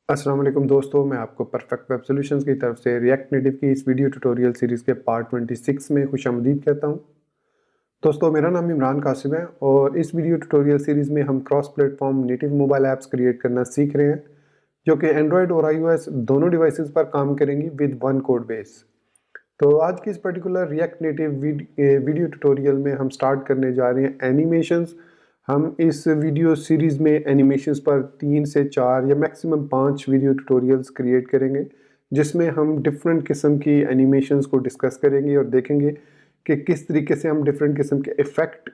अस्सलाम वालेकुम दोस्तों, मैं आपको परफेक्ट वेब सॉल्यूशंस की तरफ से रिएक्ट नेटिव की इस वीडियो ट्यूटोरियल सीरीज़ के पार्ट 26 में खुशामदीद कहता हूं। दोस्तों, मेरा नाम इमरान कासिम है और इस वीडियो ट्यूटोरियल सीरीज़ में हम cross platform native mobile apps create करना सीख रहे हैं, जो कि एंड्रॉयड और iOS दोनों डिवाइसेस पर काम करेंगी विद वन कोड बेस। तो आज की इस particular react native video tutorial में हम स्टार्ट करने जा रहे हैं एनिमेशंस। हम इस वीडियो सीरीज़ में एनिमेशंस पर 3 से 4 या मैक्सिमम 5 वीडियो ट्यूटोरियल्स क्रिएट करेंगे, जिसमें हम डिफरेंट किस्म की एनिमेशंस को डिस्कस करेंगे और देखेंगे कि किस तरीके से हम डिफरेंट किस्म के इफ़ेक्ट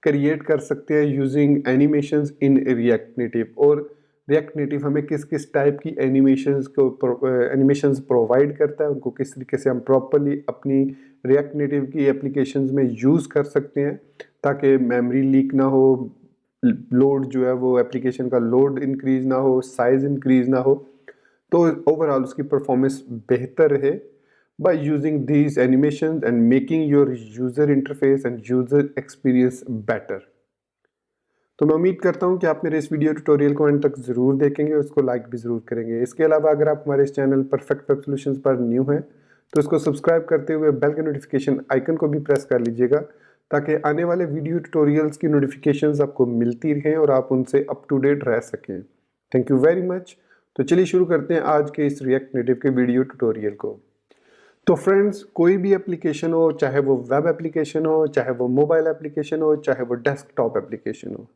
क्रिएट कर सकते हैं using animations in React native, और रिएक्ट नेटिव हमें किस किस टाइप की एनिमेशंस प्रोवाइड करता है, उनको किस तरीके से हम प्रॉपरली अपनी रिएक्ट नेटिव की एप्लीकेशंस में यूज़ कर सकते हैं ताकि मेमोरी लीक ना हो, लोड जो है वो एप्लीकेशन का लोड इंक्रीज ना हो, साइज इंक्रीज ना हो, तो ओवरऑल उसकी परफॉर्मेंस बेहतर रहे by using these animations and making your user interface and user experience better. तो मैं उम्मीद करता हूं कि आप मेरे इस वीडियो ट्यूटोरियल को एंड तक ज़रूर देखेंगे और इसको लाइक भी ज़रूर करेंगे। इसके अलावा अगर आप हमारे इस चैनल परफेक्ट वेब सॉल्यूशंस पर न्यू हैं तो इसको सब्सक्राइब करते हुए बेल के नोटिफिकेशन आइकन को भी प्रेस कर लीजिएगा, ताकि आने वाले वीडियो ट्यूटोरियल्स की नोटिफिकेशंस आपको मिलती रहें और आप उनसे अप टू डेट रह सकें। Thank you very much. तो चलिए शुरू करते हैं आज के इस रिएक्ट नेटिव के वीडियो ट्यूटोरियल को। तो फ्रेंड्स, कोई भी एप्लीकेशन हो, चाहे वो वेब एप्लीकेशन हो, चाहे वो मोबाइल एप्लीकेशन हो, चाहे वो डेस्कटॉप एप्लीकेशन हो,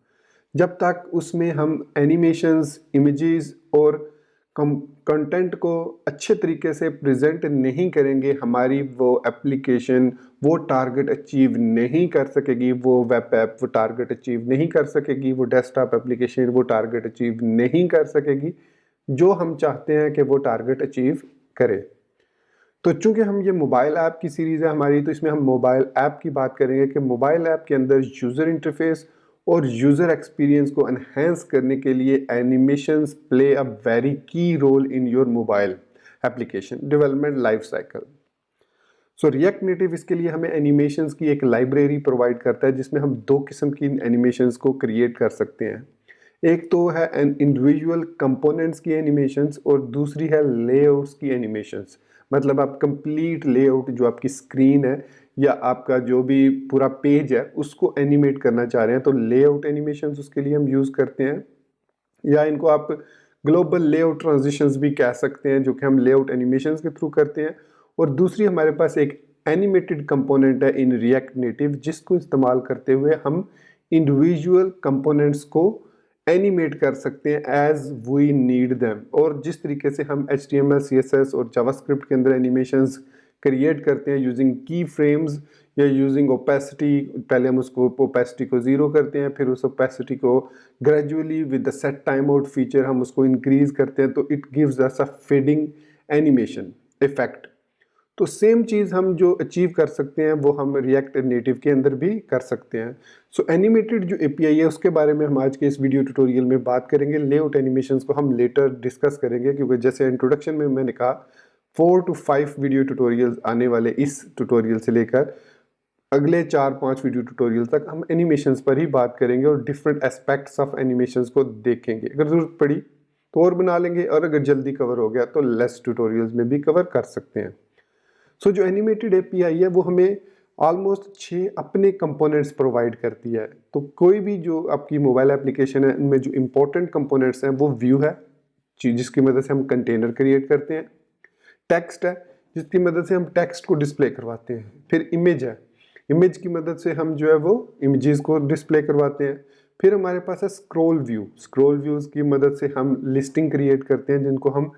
जब तक उसमें हम एनिमेशंस, इमेजेस और कंटेंट को अच्छे तरीके से प्रेजेंट नहीं करेंगे, हमारी वो एप्लीकेशन वो टारगेट अचीव नहीं कर सकेगी, वो वेब ऐप वो टारगेट अचीव नहीं कर सकेगी, वो डेस्कटॉप एप्लीकेशन वो टारगेट अचीव नहीं कर सकेगी जो हम चाहते हैं कि वो टारगेट अचीव करे। तो चूंकि हम ये मोबाइल ऐप की सीरीज़ है हमारी, तो इसमें हम मोबाइल ऐप की बात करेंगे कि मोबाइल ऐप के अंदर यूज़र इंटरफेस और यूज़र एक्सपीरियंस को एनहेंस करने के लिए animations play a very key role in your mobile application development life cycle. So React Native इसके लिए हमें एनिमेशंस की एक लाइब्रेरी प्रोवाइड करता है, जिसमें हम दो किस्म की एनिमेशंस को क्रिएट कर सकते हैं। एक तो है इंडिविजुअल कंपोनेंट्स की एनिमेशंस और दूसरी है लेआउट्स की एनिमेशंस। मतलब आप कंप्लीट लेआउट जो आपकी स्क्रीन है या आपका जो भी पूरा पेज है उसको एनिमेट करना चाह रहे हैं, तो लेआउट एनिमेशंस उसके लिए हम यूज़ करते हैं, या इनको आप ग्लोबल लेआउट ट्रांजिशंस भी कह सकते हैं, जो कि हम लेआउट एनिमेशंस के थ्रू करते हैं। और दूसरी हमारे पास एक एनिमेटेड कंपोनेंट है इन रिएक्ट नेटिव, जिसको इस्तेमाल करते हुए हम इंडिविजुअल कंपोनेंट्स को एनिमेट कर सकते हैं एज वी नीड देम। और जिस तरीके से हम HTML, CSS और जावास्क्रिप्ट के अंदर एनिमेशंस क्रिएट करते हैं यूजिंग की फ्रेम्स या यूजिंग ओपेसिटी, पहले हम उसको ओपेसिटी को 0 करते हैं, फिर उस ओपेसिटी को gradually with the set time out feature हम उसको इंक्रीज करते हैं, तो it gives us a fading animation effect. तो सेम चीज़ हम जो अचीव कर सकते हैं वो हम रिएक्ट नेटिव के अंदर भी कर सकते हैं। सो एनिमेटेड जो API है उसके बारे में हम आज के इस वीडियो ट्यूटोरियल में बात करेंगे। लेआउट एनिमेशंस को हम लेटर डिस्कस करेंगे, क्योंकि जैसे इंट्रोडक्शन में मैंने कहा 4 to 5 वीडियो ट्यूटोरियल्स आने वाले इस ट्यूटोरियल से लेकर अगले 4-5 वीडियो ट्यूटोरियल तक हम एनिमेशंस पर ही बात करेंगे और डिफरेंट एस्पेक्ट्स ऑफ एनिमेशंस को देखेंगे। अगर ज़रूरत पड़ी तो और बना लेंगे, और अगर जल्दी कवर हो गया तो लेस ट्यूटोरियल्स में भी कवर कर सकते हैं। सो जो एनिमेटेड API है वो हमें ऑलमोस्ट 6 अपने कंपोनेंट्स प्रोवाइड करती है। तो कोई भी जो आपकी मोबाइल एप्लीकेशन है उनमें जो इंपॉर्टेंट कंपोनेंट्स हैं वो व्यू है, जिसकी मदद से हम कंटेनर क्रिएट करते हैं। टेक्स्ट है, जिसकी मदद से हम टेक्स्ट को डिस्प्ले करवाते हैं। फिर इमेज है, इमेज की मदद से हम जो है वो इमेजेस को डिस्प्ले करवाते हैं। फिर हमारे पास है स्क्रॉल व्यू, स्क्रॉल व्यूज़ की मदद से हम लिस्टिंग क्रिएट करते हैं, जिनको हम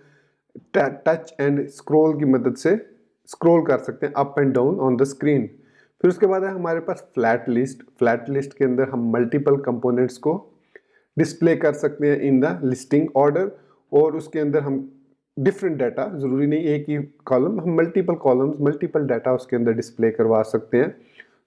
टच एंड स्क्रॉल की मदद से स्क्रॉल कर सकते हैं up and down on the screen. फिर उसके बाद है हमारे पास फ्लैट लिस्ट, फ्लैट लिस्ट के अंदर हम मल्टीपल कंपोनेंट्स को डिस्प्ले कर सकते हैं इन द लिस्टिंग ऑर्डर, और उसके अंदर हम डिफरेंट डाटा, ज़रूरी नहीं एक ही कॉलम, हम मल्टीपल कॉलम्स मल्टीपल डाटा उसके अंदर डिस्प्ले करवा सकते हैं।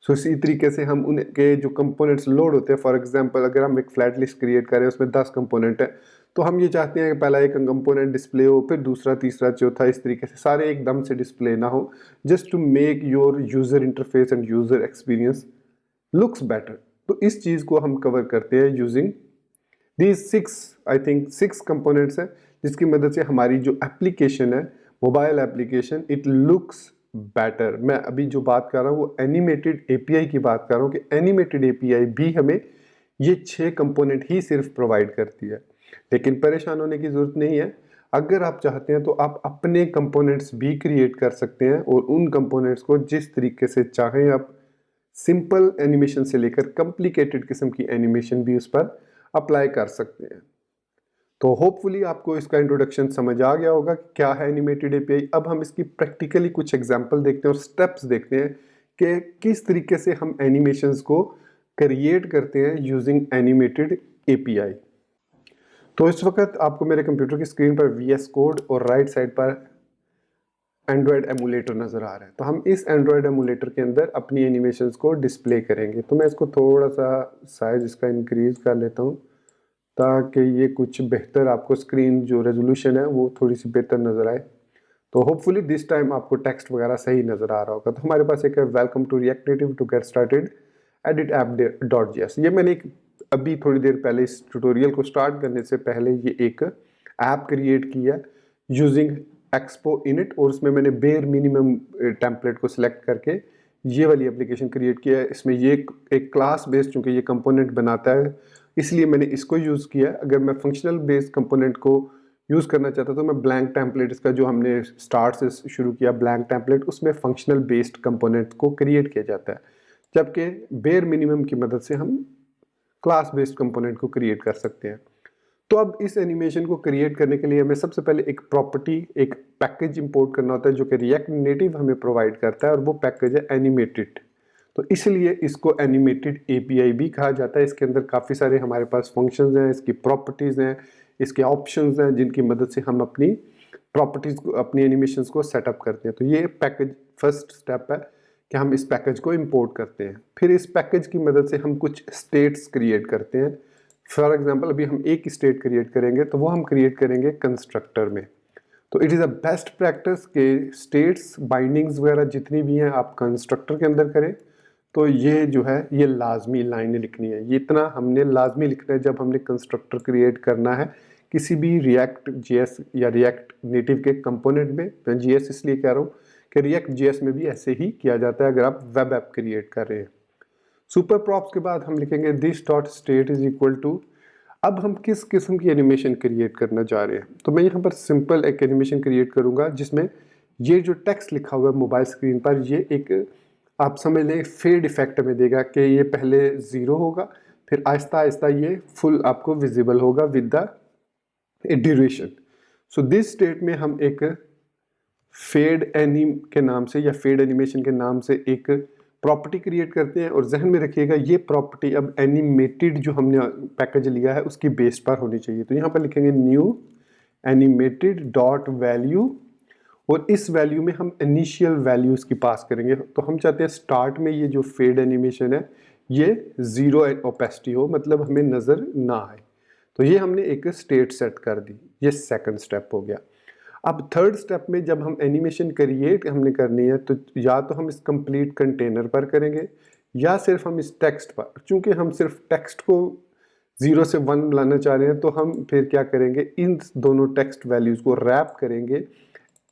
सो इसी तरीके से हम उनके जो कंपोनेंट्स लोड होते हैं, फॉर एग्जांपल अगर हम एक फ्लैट लिस्ट क्रिएट करें उसमें 10 कंपोनेंट है, तो हम ये चाहते हैं कि पहला एक कंपोनेंट डिस्प्ले हो, फिर दूसरा, तीसरा, चौथा, इस तरीके से सारे एकदम से डिस्प्ले ना हो, just to make your user interface and user experience looks better. तो इस चीज़ को हम कवर करते हैं using these 6, I think 6 components हैं जिसकी मदद से हमारी जो एप्लीकेशन है, mobile application, it looks better. मैं अभी जो बात कर रहा हूँ वो एनिमेटेड एपीआई की बात कर रहा हूँ कि एनिमेटेड एपीआई भी हमें ये 6 कंपोनेंट ही सिर्फ प्रोवाइड करती है। लेकिन परेशान होने की ज़रूरत नहीं है। अगर आप चाहते हैं तो आप अपने कंपोनेंट्स भी क्रिएट कर सकते हैं और उन कंपोनेंट्स को जिस तरीके से चाहें आप सिंपल एनिमेशन से लेकर कॉम्प्लिकेटेड किस्म की एनिमेशन भी उस पर अप्लाई कर सकते हैं। तो होपफुली आपको इसका इंट्रोडक्शन समझ आ गया होगा कि क्या है एनिमेटेड एपीआई। अब हम इसकी प्रैक्टिकली कुछ एग्जांपल देखते हैं और स्टेप्स देखते हैं कि किस तरीके से हम एनिमेशंस को क्रिएट करते हैं यूजिंग एनिमेटेड एपीआई। तो इस वक्त आपको मेरे कंप्यूटर की स्क्रीन पर VS कोड और राइट साइड पर एंड्रॉयड एमुलेटर नज़र आ रहा है। तो हम इस एंड्रॉयड एमुलेटर के अंदर अपनी एनिमेशंस को डिस्प्ले करेंगे। तो मैं इसको थोड़ा सा साइज इसका इंक्रीज कर लेता हूँ ताकि ये कुछ बेहतर आपको स्क्रीन जो रेजोल्यूशन है वो थोड़ी सी बेहतर नज़र आए। तो होपफुली दिस टाइम आपको टेक्स्ट वगैरह सही नज़र आ रहा होगा। तो हमारे पास एक है welcome to React Native to get started edit app dot JS। ये मैंने अभी थोड़ी देर पहले इस ट्यूटोरियल को स्टार्ट करने से पहले ये एक ऐप क्रिएट किया यूजिंग एक्सपो इनिट और उसमें मैंने बेयर मिनिमम टेम्पलेट को सिलेक्ट करके ये वाली एप्लीकेशन क्रिएट किया है। इसमें ये एक क्लास बेस्ड चूँकि ये कंपोनेंट बनाता है इसलिए मैंने इसको यूज़ किया। अगर मैं फंक्शनल बेस्ड कंपोनेंट को यूज़ करना चाहता तो मैं ब्लैंक टेम्पलेट, इसका जो हमने स्टार्ट से शुरू किया ब्लैंक टेम्पलेट, उसमें फंक्शनल बेस्ड कंपोनेंट को क्रिएट किया जाता है, जबकि बेयर मिनिमम की मदद से हम क्लास बेस्ड कंपोनेंट को क्रिएट कर सकते हैं। तो अब इस एनिमेशन को क्रिएट करने के लिए हमें सबसे पहले एक प्रॉपर्टी, एक पैकेज इंपोर्ट करना होता है जो कि रिएक्ट नेटिव हमें प्रोवाइड करता है और वो पैकेज है एनिमेटेड। तो इसलिए इसको एनिमेटेड एपीआई भी कहा जाता है। इसके अंदर काफ़ी सारे हमारे पास फंक्शंस हैं, इसकी प्रॉपर्टीज़ हैं, इसके ऑप्शंस हैं जिनकी मदद से हम अपनी प्रॉपर्टीज़ को, अपनी एनिमेशंस को सेटअप करते हैं। तो ये पैकेज फर्स्ट स्टेप है कि हम इस पैकेज को इंपोर्ट करते हैं। फिर इस पैकेज की मदद से हम कुछ स्टेट्स क्रिएट करते हैं। फॉर एग्जांपल अभी हम एक स्टेट क्रिएट करेंगे तो वो हम क्रिएट करेंगे कंस्ट्रक्टर में। तो it is a best practice के स्टेट्स बाइंडिंग्स वगैरह जितनी भी हैं आप कंस्ट्रक्टर के अंदर करें। तो ये जो है ये लाजमी लाइनें लिखनी है, ये इतना हमने लाजमी लिखना है जब हमने कंस्ट्रक्टर क्रिएट करना है किसी भी रिएक्ट JS या रिएक्ट नेटिव के कंपोनेंट में। मैं JS इसलिए कह रहा हूँ कि रिएक्ट JS में भी ऐसे ही किया जाता है अगर आप वेब ऐप क्रिएट कर रहे हैं। सुपर प्रॉप्स के बाद हम लिखेंगे this dot state is equal to. अब हम किस किस्म की एनिमेशन क्रिएट करना चाह रहे हैं। तो मैं यहाँ पर सिंपल एक एनिमेशन क्रिएट करूँगा जिसमें ये जो टेक्स्ट लिखा हुआ है मोबाइल स्क्रीन पर, ये एक आप समझ लें फेड इफेक्ट में देगा कि ये पहले 0 होगा फिर आहिस्ता आहिस्ता ये फुल आपको विजिबल होगा with the duration. So this state में हम एक फेड एनिम के नाम से या फेड एनिमेशन के नाम से एक प्रॉपर्टी क्रिएट करते हैं और जहन में रखिएगा ये प्रॉपर्टी अब एनिमेटेड जो हमने पैकेज लिया है उसकी बेस पर होनी चाहिए। तो यहाँ पर लिखेंगे न्यू एनिमेटेड डॉट वैल्यू और इस वैल्यू में हम इनिशियल वैल्यूज़ की पास करेंगे। तो हम चाहते हैं स्टार्ट में ये जो फेड एनिमेशन है ये 0 ओपेसिटी हो, मतलब हमें नज़र ना आए। तो ये हमने एक स्टेट सेट कर दी, ये सेकंड स्टेप हो गया। अब थर्ड स्टेप में जब हम एनिमेशन क्रिएट हमने करनी है तो या तो हम इस कंप्लीट कंटेनर पर करेंगे या सिर्फ हम इस टेक्स्ट पर। चूँकि हम सिर्फ टेक्स्ट को 0 से 1 लाना चाह रहे हैं तो हम फिर क्या करेंगे, इन दोनों टेक्स्ट वैल्यूज़ को रैप करेंगे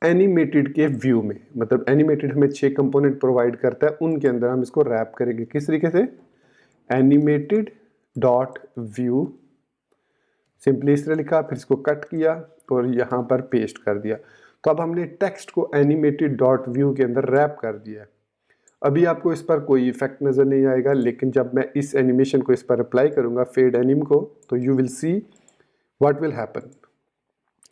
एनिमेटेड के व्यू में। मतलब एनिमेटेड हमें 6 कंपोनेंट प्रोवाइड करता है, उनके अंदर हम इसको रैप करेंगे। किस तरीके से, एनिमेटेड डॉट व्यू, सिंपली इस तरह लिखा, फिर इसको कट किया और यहाँ पर पेस्ट कर दिया। तो अब हमने टेक्स्ट को एनिमेटेड डॉट व्यू के अंदर रैप कर दिया। अभी आपको इस पर कोई इफेक्ट नज़र नहीं आएगा, लेकिन जब मैं इस एनिमेशन को इस पर अप्लाई करूँगा फेड एनिम को, तो you will see what will happen.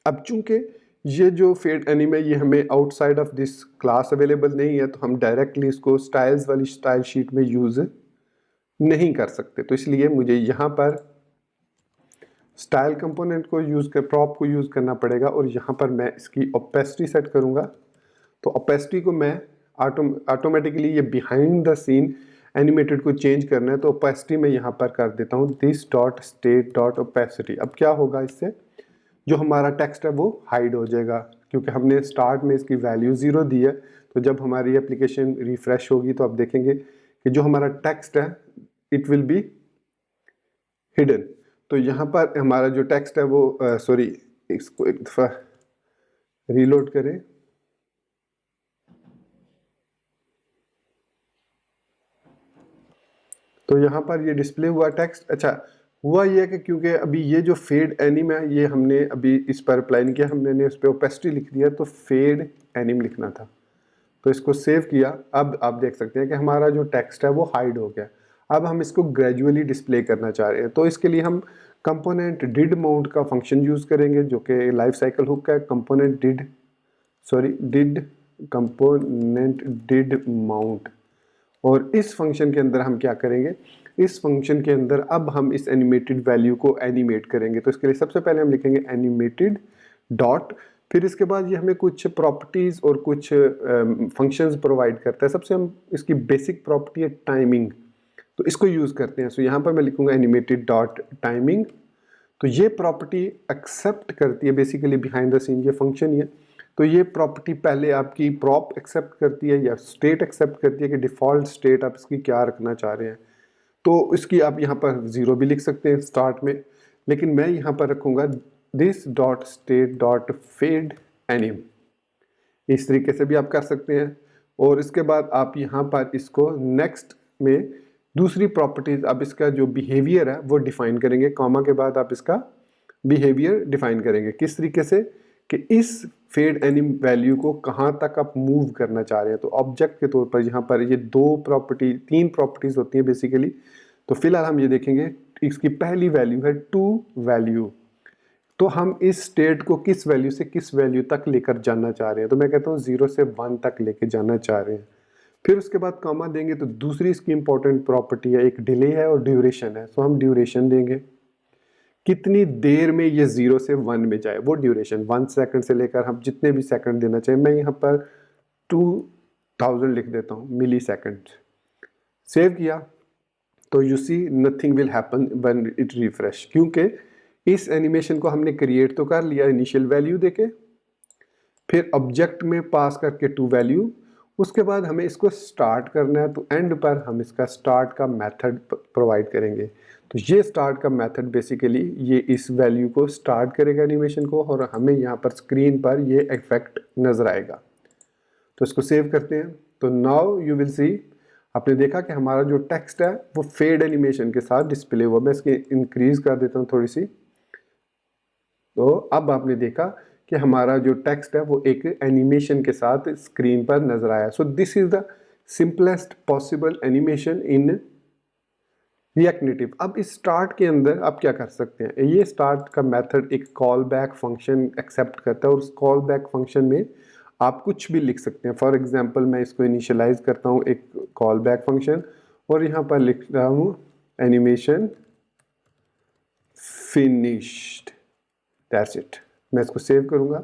अब चूंकि ये जो फेड एनिम है ये हमें outside of this class available नहीं है तो हम डायरेक्टली इसको स्टाइल्स वाली स्टाइल शीट में यूज़ नहीं कर सकते। तो इसलिए मुझे यहाँ पर स्टाइल कंपोनेंट को यूज़ कर प्रॉप को यूज़ करना पड़ेगा और यहाँ पर मैं इसकी ओपेसिटी सेट करूँगा। तो ओपेसिटी को मैं ऑटोमेटिकली ये बिहाइंड द सीन एनिमेटेड को चेंज करना है तो ओपेसिटी में यहाँ पर कर देता हूँ this dot state dot opacity. अब क्या होगा, इससे जो हमारा टेक्स्ट है वो हाइड हो जाएगा क्योंकि हमने स्टार्ट में इसकी वैल्यू 0 दी है। तो जब हमारी एप्लीकेशन रिफ्रेश होगी तो आप देखेंगे कि जो हमारा टेक्स्ट है इट विल बी हिडन। तो यहाँ पर हमारा जो टेक्स्ट है वो इसको एक दफ़ा रीलोड करें। तो यहाँ पर ये डिस्प्ले हुआ टेक्स्ट। अच्छा, हुआ ये कि क्योंकि अभी ये जो फेड एनिम है ये हमने अभी इस पर अप्लाई नहीं किया, हमने इस पर ओपेसिटी लिख दिया, तो फेड एनिम लिखना था। तो इसको सेव किया। अब आप देख सकते हैं कि हमारा जो टेक्स्ट है वो हाइड हो गया। अब हम इसको ग्रेजुअली डिस्प्ले करना चाह रहे हैं, तो इसके लिए हम कंपोनेंट डिड माउंट का फंक्शन यूज़ करेंगे, जो कि लाइफ साइकिल हुक का है। Component did component did mount. और इस फंक्शन के अंदर हम क्या करेंगे, इस फंक्शन के अंदर अब हम इस एनिमेटेड वैल्यू को एनिमेट करेंगे। तो इसके लिए सबसे पहले हम लिखेंगे एनिमेटेड डॉट, फिर इसके बाद ये हमें कुछ प्रॉपर्टीज़ और कुछ फंक्शंस प्रोवाइड करता है। सबसे हम इसकी बेसिक प्रॉपर्टी है टाइमिंग, तो इसको यूज़ करते हैं। सो यहाँ पर मैं लिखूँगा एनिमेटेड डॉट टाइमिंग। तो ये प्रॉपर्टी एक्सेप्ट करती है बेसिकली बिहाइंड द सीन, ये फंक्शन ही है। तो ये प्रॉपर्टी पहले आपकी प्रॉप एक्सेप्ट करती है या स्टेट एक्सेप्ट करती है कि डिफ़ॉल्ट स्टेट आप इसकी क्या रखना चाह रहे हैं। तो इसकी आप यहाँ पर 0 भी लिख सकते हैं स्टार्ट में, लेकिन मैं यहाँ पर रखूँगा this dot state dot fade anim. इस तरीके से भी आप कर सकते हैं। और इसके बाद आप यहाँ पर इसको नेक्स्ट में दूसरी प्रॉपर्टीज, अब इसका जो बिहेवियर है वो डिफाइन करेंगे। कॉमा के बाद आप इसका बिहेवियर डिफाइन करेंगे। किस तरीके से कि इस फेड एनिम वैल्यू को कहाँ तक आप मूव करना चाह रहे हैं। तो ऑब्जेक्ट के तौर पर यहाँ पर ये तीन प्रॉपर्टीज होती हैं बेसिकली। तो फिलहाल हम ये देखेंगे, इसकी पहली वैल्यू है टू वैल्यू। तो हम इस स्टेट को किस वैल्यू से किस वैल्यू तक लेकर जाना चाह रहे हैं। तो मैं कहता हूँ 0 से 1 तक लेकर जाना चाह रहे हैं। फिर उसके बाद कॉमा देंगे। तो दूसरी इसकी इंपॉर्टेंट प्रॉपर्टी है, एक डिले है और ड्यूरेशन है। तो हम ड्यूरेशन देंगे, कितनी देर में ये 0 से 1 में जाए, वो ड्यूरेशन 1 सेकंड से लेकर हम जितने भी सेकंड देना चाहिए। मैं यहाँ पर 2000 लिख देता हूँ मिली सेकंड। सेव किया तो you see nothing will happen when it refresh, क्योंकि इस एनिमेशन को हमने क्रिएट तो कर लिया इनिशियल वैल्यू देके, फिर ऑब्जेक्ट में पास करके टू वैल्यू, उसके बाद हमें इसको स्टार्ट करना है। तो एंड पर हम इसका स्टार्ट का मेथड प्रोवाइड करेंगे। तो ये स्टार्ट का मेथड बेसिकली ये इस वैल्यू को स्टार्ट करेगा एनिमेशन को, और हमें यहाँ पर स्क्रीन पर ये इफेक्ट नज़र आएगा। तो इसको सेव करते हैं। तो नाउ यू विल सी, आपने देखा कि हमारा जो टेक्स्ट है वो फेड एनिमेशन के साथ डिस्प्ले हुआ। मैं इसकी इंक्रीज कर देता हूँ थोड़ी सी। तो अब आपने देखा कि हमारा जो टेक्स्ट है वो एक एनिमेशन के साथ स्क्रीन पर नजर आया। So this is the simplest possible animation in React native. अब इस स्टार्ट के अंदर आप क्या कर सकते हैं, ये स्टार्ट का मेथड एक कॉल बैक फंक्शन एक्सेप्ट करता है, और उस कॉल बैक फंक्शन में आप कुछ भी लिख सकते हैं। फॉर एग्जांपल मैं इसको इनिशियलाइज करता हूँ एक कॉल बैक फंक्शन, और यहाँ पर लिख रहा हूँ एनिमेशन फिनिश्ड, दैट्स इट। मैं इसको सेव करूँगा।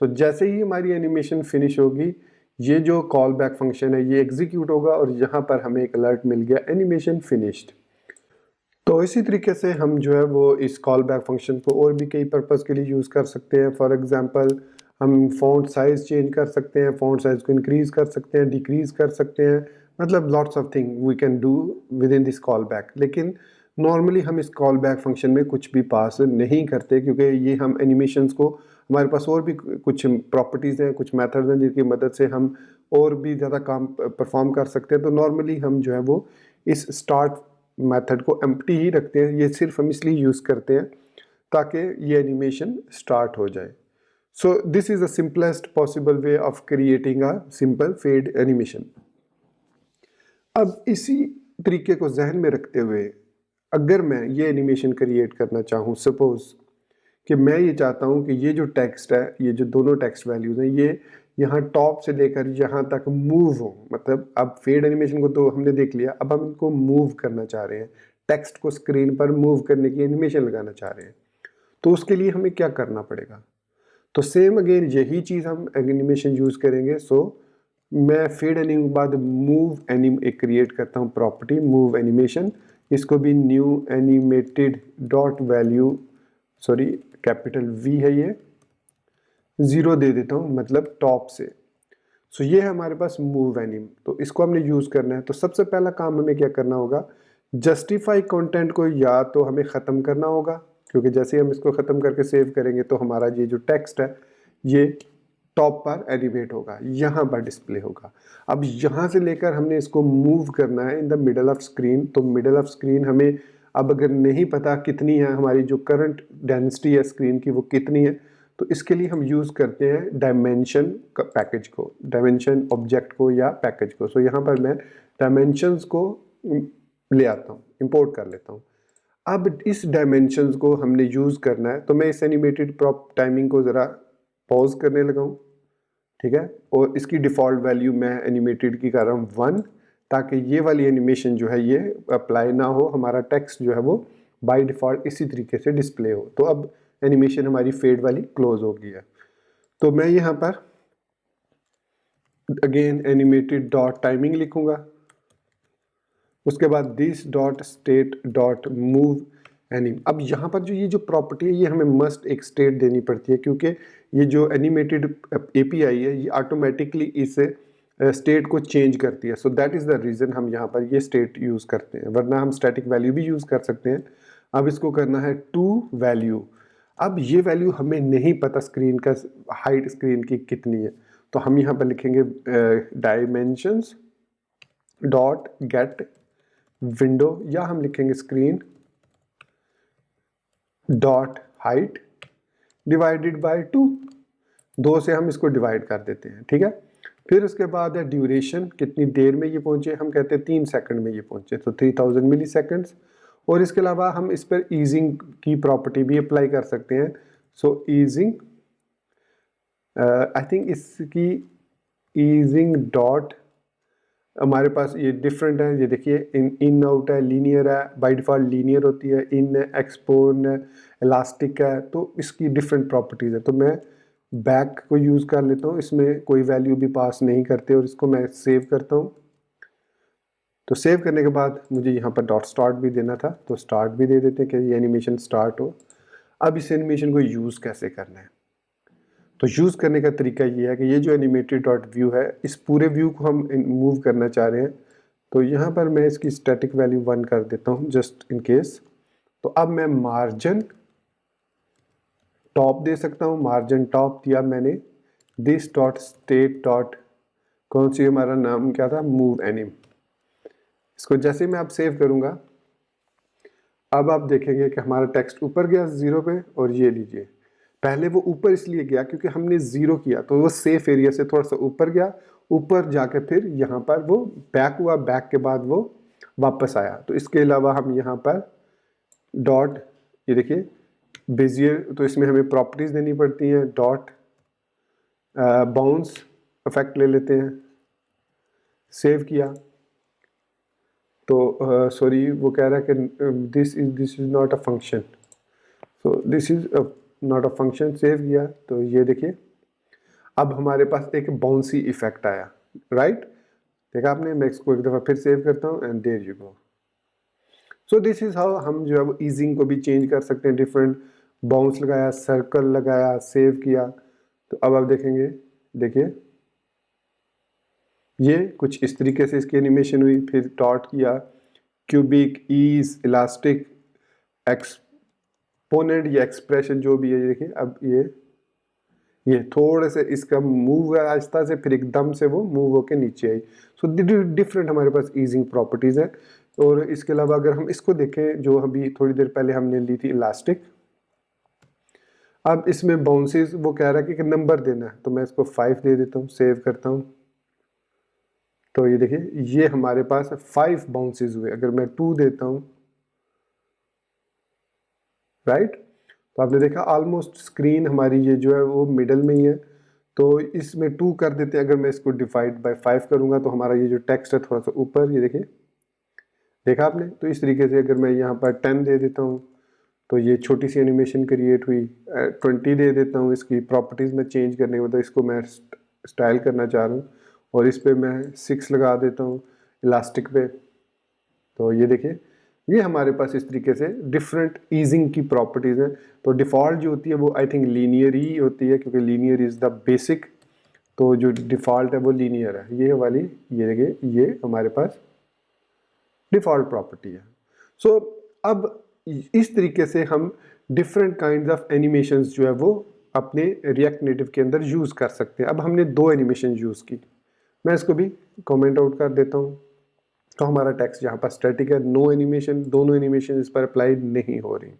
सो जैसे ही हमारी एनिमेशन फिनिश होगी, ये जो कॉल बैक फंक्शन है ये एग्जीक्यूट होगा, और यहाँ पर हमें एक अलर्ट मिल गया एनिमेशन फिनिश्ड। तो इसी तरीके से हम जो है वो इस कॉल बैक फंक्शन को और भी कई पर्पज़ के लिए यूज़ कर सकते हैं। फॉर एग्जांपल हम फ़ॉन्ट साइज़ चेंज कर सकते हैं, फ़ॉन्ट साइज़ को इंक्रीज़ कर सकते हैं, डिक्रीज़ कर सकते हैं, मतलब lots of thing we can do with in this call back. लेकिन नॉर्मली हम इस कॉल बैक फंक्शन में कुछ भी पास नहीं करते, क्योंकि ये हम एनिमेशंस को, हमारे पास और भी कुछ प्रॉपर्टीज़ हैं, कुछ मेथड्स हैं जिनकी मदद से हम और भी ज़्यादा काम परफॉर्म कर सकते हैं। तो नॉर्मली हम जो है वो इस स्टार्ट मेथड को एम्प्टी ही रखते हैं। ये सिर्फ हम इसलिए यूज़ करते हैं ताकि ये एनिमेशन स्टार्ट हो जाए। So this is the simplest possible way of creating a simple fade animation. अब इसी तरीके को जहन में रखते हुए अगर मैं ये एनिमेशन क्रिएट करना चाहूँ, सपोज़ कि मैं ये चाहता हूँ कि ये जो टेक्स्ट है, ये जो दोनों टेक्स्ट वैल्यूज़ हैं, ये यहाँ टॉप से लेकर यहाँ तक मूव हो। मतलब अब फेड एनिमेशन को तो हमने देख लिया, अब हम इनको मूव करना चाह रहे हैं, टेक्स्ट को स्क्रीन पर मूव करने की एनिमेशन लगाना चाह रहे हैं। तो उसके लिए हमें क्या करना पड़ेगा, तो सेम अगेन यही चीज़ हम एनिमेशन यूज़ करेंगे। सो मैं फेड एनिम के बाद मूव एनिम एक क्रिएट करता हूँ प्रॉपर्टी मूव एनिमेशन, इसको भी new animated dot value, sorry capital V है ये, 0 दे देता हूँ, मतलब टॉप से। सो ये है हमारे पास मूव एनिम। तो इसको हमने यूज़ करना है। तो सबसे पहला काम हमें क्या करना होगा, जस्टिफाई कंटेंट को या तो हमें ख़त्म करना होगा, क्योंकि जैसे ही हम इसको ख़त्म करके सेव करेंगे तो हमारा ये जो टेक्स्ट है ये टॉप पर एनिमेट होगा, यहाँ पर डिस्प्ले होगा। अब यहाँ से लेकर हमने इसको मूव करना है in the middle of screen. तो मिडल ऑफ स्क्रीन हमें अब अगर नहीं पता कितनी है हमारी जो करंट डेंसिटी है स्क्रीन की वो कितनी है, तो इसके लिए हम यूज़ करते हैं डायमेंशन पैकेज को, डायमेंशन ऑब्जेक्ट को या पैकेज को। सो यहाँ पर मैं डायमेंशंस को ले आता हूँ, इंपोर्ट कर लेता हूँ। अब इस डायमेंशंस को हमने यूज़ करना है, तो मैं इस एनिमेटेड प्रॉप टाइमिंग को ज़रा पॉज करने लगा हूँ, ठीक है। और इसकी डिफ़ॉल्ट वैल्यू मैं एनिमेटेड की कर रहा हूँ 1, ताकि ये वाली एनिमेशन जो है ये अप्लाई ना हो, हमारा टेक्स्ट जो है वो बाय डिफ़ॉल्ट इसी तरीके से डिस्प्ले हो। तो अब एनिमेशन हमारी फेड वाली क्लोज हो गई है। तो मैं यहाँ पर अगेन एनिमेटेड डॉट टाइमिंग लिखूँगा, उसके बाद this dot state dot move anim. अब यहाँ पर जो ये जो प्रॉपर्टी है ये हमें मस्ट एक स्टेट देनी पड़ती है, क्योंकि ये जो एनिमेटेड एपीआई है ये ऑटोमेटिकली इस स्टेट को चेंज करती है। So that is the reason हम यहाँ पर ये स्टेट यूज़ करते हैं, वरना हम स्टैटिक वैल्यू भी यूज़ कर सकते हैं। अब इसको करना है टू वैल्यू। अब ये वैल्यू हमें नहीं पता स्क्रीन का हाइट स्क्रीन की कितनी है, तो हम यहाँ पर लिखेंगे डायमेंशंस डॉट गेट विंडो, या हम लिखेंगे screen dot height divided by 2। 2 से हम इसको डिवाइड कर देते हैं, ठीक है। फिर उसके बाद है ड्यूरेशन, कितनी देर में ये पहुंचे, हम कहते हैं 3 सेकंड में ये पहुंचे, तो 3000 मिली सेकेंड्स। और इसके अलावा हम इस पर ईजिंग की प्रॉपर्टी भी अप्लाई कर सकते हैं। सो ईजिंग आई थिंक इसकी ईजिंग डॉट हमारे पास ये डिफरेंट है, ये देखिए इन आउट है, लीनियर है, बाय डिफ़ॉल्ट लीनियर होती है, इन एक्सपोन है, इलास्टिक है, तो इसकी डिफरेंट प्रॉपर्टीज़ है। तो मैं बैक को यूज़ कर लेता हूँ, इसमें कोई वैल्यू भी पास नहीं करते, और इसको मैं सेव करता हूँ। तो सेव करने के बाद मुझे यहाँ पर डॉट स्टार्ट भी देना था, तो स्टार्ट भी दे देते हैं कि ये एनिमेशन स्टार्ट हो। अब इस एनिमेशन को यूज़ कैसे करना है, तो यूज़ करने का तरीका ये है कि ये जो एनिमेटेड डॉट व्यू है, इस पूरे व्यू को हम मूव करना चाह रहे हैं। तो यहाँ पर मैं इसकी स्टैटिक वैल्यू 1 कर देता हूँ जस्ट इन केस। तो अब मैं मार्जिन टॉप दे सकता हूँ, मार्जिन टॉप दिया मैंने, दिस डॉट स्टेट डॉट कौन सी हमारा नाम क्या था, मूव एनिम। इसको जैसे मैं अब सेव करूँगा, अब आप देखेंगे कि हमारा टेक्स्ट ऊपर गया 0 पे, और ये लीजिए पहले वो ऊपर इसलिए गया क्योंकि हमने 0 किया, तो वो सेफ एरिया से थोड़ा सा ऊपर गया, ऊपर जाके फिर यहाँ पर वो बैक हुआ, बैक के बाद वो वापस आया। तो इसके अलावा हम यहाँ पर डॉट, ये देखिए बेजियर, तो इसमें हमें प्रॉपर्टीज़ देनी पड़ती हैं। डॉट बाउंस इफेक्ट ले लेते हैं, सेव किया, तो सॉरी वो कह रहा है कि this is not a function, so this is not a function. Save किया, तो ये देखिए अब हमारे पास एक बाउंसी इफेक्ट आया, राइट, देखा आपने। मैं इसको एक दफ़ा फिर सेव करता हूँ, and there you go. So this is how हम जो है वो ईजिंग को भी चेंज कर सकते हैं, डिफरेंट बाउंस लगाया, सर्कल लगाया, सेव किया। तो अब आप देखेंगे, देखिए ये कुछ इस तरीके से इसकी एनिमेशन हुई। फिर डॉट किया, क्यूबिक, ईज, इलास्टिक, एक्सपोनेंट या एक्सप्रेशन जो भी है, ये देखिए अब ये थोड़े से इसका मूव हुआ आहिस्ता से, फिर एकदम से वो मूव होके नीचे आई। सो डिफरेंट हमारे पास ईजिंग प्रॉपर्टीज़ है। और इसके अलावा अगर हम इसको देखें, जो अभी थोड़ी देर पहले हमने ली थी इलास्टिक, अब इसमें बाउंसेस वो कह रहा है कि नंबर देना है, तो मैं इसको 5 दे देता हूँ, सेव करता हूँ। तो ये देखिए ये हमारे पास 5 बाउंसेस हुए। अगर मैं 2 देता हूँ, राइट, तो आपने देखा ऑलमोस्ट स्क्रीन हमारी ये जो है वो मिडल में ही है, तो इसमें 2 कर देते हैं। अगर मैं इसको डिवाइड बाय 5 करूँगा तो हमारा ये जो टेक्स्ट है थोड़ा सा ऊपर, ये देखिए, देखा आपने। तो इस तरीके से अगर मैं यहाँ पर 10 दे देता हूँ तो ये छोटी सी एनिमेशन क्रिएट हुई। 20 दे देता हूँ, इसकी प्रॉपर्टीज़ में चेंज करने के बाद इसको मैं स्टाइल करना चाह रहा हूँ, और इस पर मैं 6 लगा देता हूँ इलास्टिक पे। तो ये देखिए ये हमारे पास इस तरीके से डिफरेंट ईजिंग की प्रॉपर्टीज़ हैं। तो डिफ़ॉल्ट जो होती है वो आई थिंक लीनियर ही होती है, क्योंकि लीनियर इज़ द बेसिक। तो जो डिफ़ॉल्ट है वो लीनियर है, ये वाली, ये देखिए ये हमारे पास डिफ़ॉल्ट प्रॉपर्टी है। सो अब इस तरीके से हम डिफरेंट काइंड्स ऑफ एनिमेशंस जो है वो अपने रिएक्ट नेटिव के अंदर यूज़ कर सकते हैं। अब हमने 2 एनिमेशन यूज़ की, मैं इसको भी कमेंट आउट कर देता हूँ। तो हमारा टेक्स्ट यहाँ पर स्टैटिक है, नो एनिमेशन, दोनों एनिमेशन इस पर अप्लाई नहीं हो रही।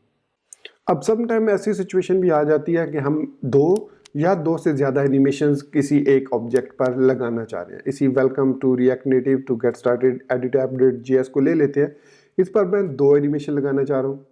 अब सम टाइम ऐसी सिचुएशन भी आ जाती है कि हम 2 या 2 से ज़्यादा एनिमेशंस किसी एक ऑब्जेक्ट पर लगाना चाह रहे हैं। इसी welcome to React Native to get started edit ऐप.js को ले लेते हैं। इस पर मैं 2 एनिमेशन लगाना चाह रहा हूँ।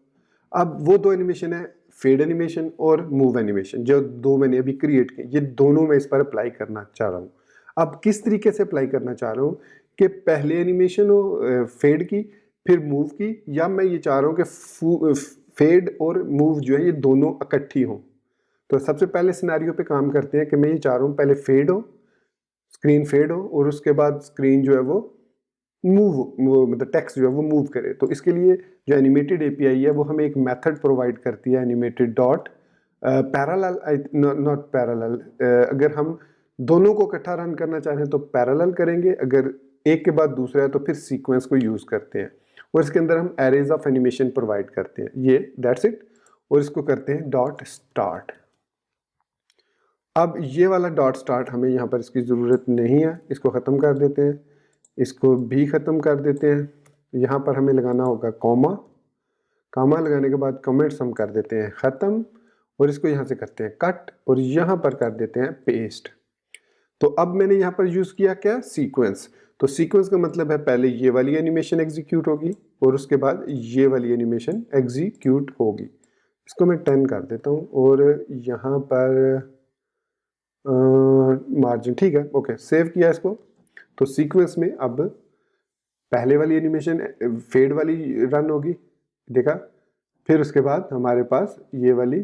अब वो 2 एनिमेशन है फेड एनिमेशन और मूव एनिमेशन, जो 2 मैंने अभी क्रिएट किए, ये दोनों मैं इस पर अप्लाई करना चाह रहा हूँ। अब किस तरीके से अप्लाई करना चाह रहा हूँ कि पहले एनिमेशन हो फेड की, फिर मूव की, या मैं ये चाह रहा हूँ कि फेड और मूव जो है ये दोनों इकट्ठी हों। तो सबसे पहले सिनेरियो पे काम करते हैं कि मैं ये चाह रहा हूँ पहले फेड हो, स्क्रीन फेड हो और उसके बाद स्क्रीन जो है वो मतलब टेक्स्ट जो है वो मूव करे। तो इसके लिए जो एनिमेटेड एपीआई है वो हमें एक मेथड प्रोवाइड करती है, animated dot parallel, not parallel. अगर हम दोनों को इकट्ठा रन करना चाहें तो पैरेलल करेंगे, अगर एक के बाद दूसरा है तो फिर सीक्वेंस को यूज़ करते हैं। और इसके अंदर हम एरेज ऑफ एनिमेशन प्रोवाइड करते हैं, ये दैट्स इट। और इसको करते हैं डॉट स्टार्ट। अब ये वाला डॉट स्टार्ट हमें यहाँ पर इसकी ज़रूरत नहीं है, इसको ख़त्म कर देते हैं, इसको भी ख़त्म कर देते हैं। यहाँ पर हमें लगाना होगा कॉमा, कॉमा लगाने के बाद कमेंट्स हम कर देते हैं ख़त्म, और इसको यहाँ से करते हैं कट और यहाँ पर कर देते हैं पेस्ट। तो अब मैंने यहाँ पर यूज़ किया क्या, सीक्वेंस। तो सीक्वेंस का मतलब है पहले ये वाली एनिमेशन एग्जीक्यूट होगी और उसके बाद ये वाली एनिमेशन एग्जीक्यूट होगी। इसको मैं 10 कर देता हूँ और यहाँ पर मार्जिन ठीक है, ओके, सेव किया इसको। तो सीक्वेंस में अब पहले वाली एनिमेशन फेड वाली रन होगी, देखा, फिर उसके बाद हमारे पास ये वाली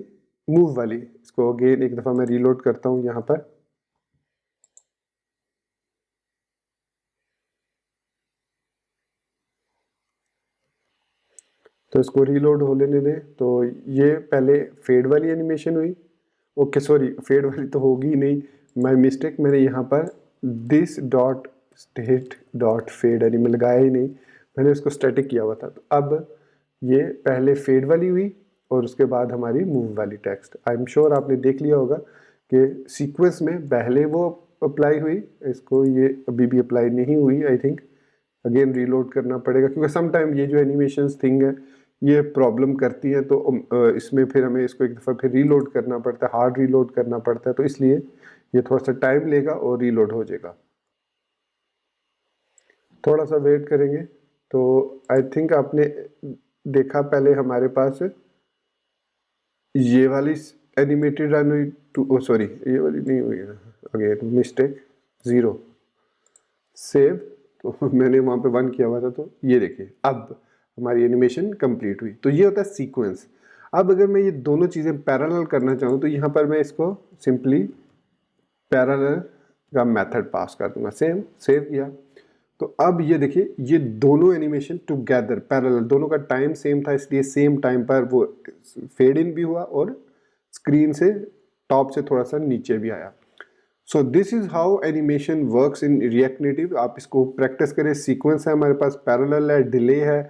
मूव वाली। इसको अगेन एक दफ़ा मैं रीलोड करता हूँ यहाँ पर। तो इसको रीलोड हो लेने दें। तो ये पहले फेड वाली एनिमेशन हुई, ओके सॉरी फेड वाली तो होगी ही नहीं, माय मिस्टेक, मैंने यहाँ पर this dot state dot fade animation लगाया ही नहीं, मैंने उसको स्टैटिक किया हुआ था। तो अब ये पहले फेड वाली हुई और उसके बाद हमारी मूव वाली टेक्स्ट। आई एम श्योर आपने देख लिया होगा कि सीक्वेंस में पहले वो अप्लाई हुई, इसको ये अभी भी अप्लाई नहीं हुई। आई थिंक अगेन रीलोड करना पड़ेगा, क्योंकि सम टाइम ये जो एनिमेशंस थिंग है ये प्रॉब्लम करती है, तो इसमें फिर हमें इसको एक दफ़ा फिर रीलोड करना पड़ता है, हार्ड रीलोड करना पड़ता है, तो इसलिए ये थोड़ा सा टाइम लेगा और रीलोड हो जाएगा। थोड़ा सा वेट करेंगे। तो आई थिंक आपने देखा पहले हमारे पास ये वाली एनिमेटेड रन हुई टू, सॉरी ये वाली नहीं हुई है, अगेन मिस्टेक, 0 सेव। तो मैंने वहाँ पे 1 किया हुआ था, तो ये देखिए अब हमारी एनिमेशन कंप्लीट हुई। तो ये होता है सीक्वेंस। अब अगर मैं ये दोनों चीज़ें पैरेलल करना चाहूँ तो यहाँ पर मैं इसको सिंपली पैरेलल का मेथड पास कर दूंगा, सेव किया। तो अब ये देखिए ये दोनों एनिमेशन टुगेदर पैरेलल, दोनों का टाइम सेम था, इसलिए सेम टाइम पर वो फेड इन भी हुआ और स्क्रीन से टॉप से थोड़ा सा नीचे भी आया। So this is how animation works in React native. आप इसको प्रैक्टिस करें। सीक्वेंस है हमारे पास, पैरेलल है, डिले है,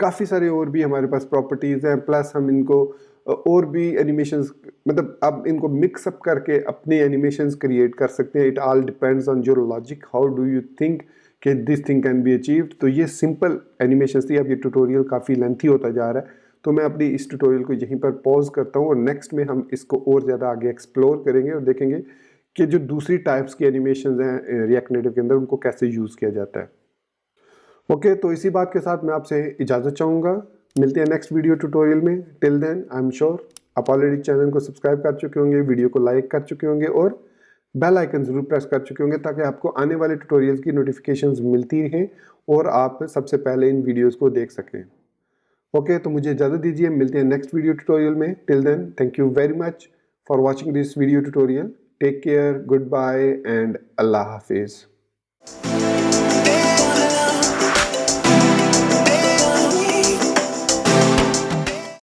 काफ़ी सारे और भी हमारे पास प्रॉपर्टीज़ हैं, प्लस हम इनको और भी एनिमेशंस, मतलब आप इनको मिक्सअप करके अपने एनिमेशंस क्रिएट कर सकते हैं। It all depends on your logic, how do you think कि this thing can be achieved. तो ये सिंपल एनिमेशंस थी। अब ये ट्यूटोरियल काफ़ी लेंथी होता जा रहा है, तो मैं अपनी इस ट्यूटोरियल को यहीं पर पॉज करता हूँ और नेक्स्ट में हम इसको और ज़्यादा आगे एक्सप्लोर करेंगे और देखेंगे कि जो दूसरी टाइप्स की एनिमेशंस हैं रिएक्ट नेटिव के अंदर उनको कैसे यूज़ किया जाता है। ओके, तो इसी बात के साथ मैं आपसे इजाज़त चाहूँगा। मिलते हैं नेक्स्ट वीडियो ट्यूटोरियल में। Till then I am sure आप ऑलरेडी चैनल को सब्सक्राइब कर चुके होंगे, वीडियो को लाइक कर चुके होंगे और बेल आइकन ज़रूर प्रेस कर चुके होंगे, ताकि आपको आने वाले ट्यूटोरियल्स की नोटिफिकेशंस मिलती रहें और आप सबसे पहले इन वीडियोस को देख सकें। ओके, तो मुझे इजाज़त दीजिए। मिलते हैं नेक्स्ट वीडियो ट्यूटोरियल में। Till then thank you very much for watching this video tutorial. Take care, goodbye and अल्लाह हाफिज़।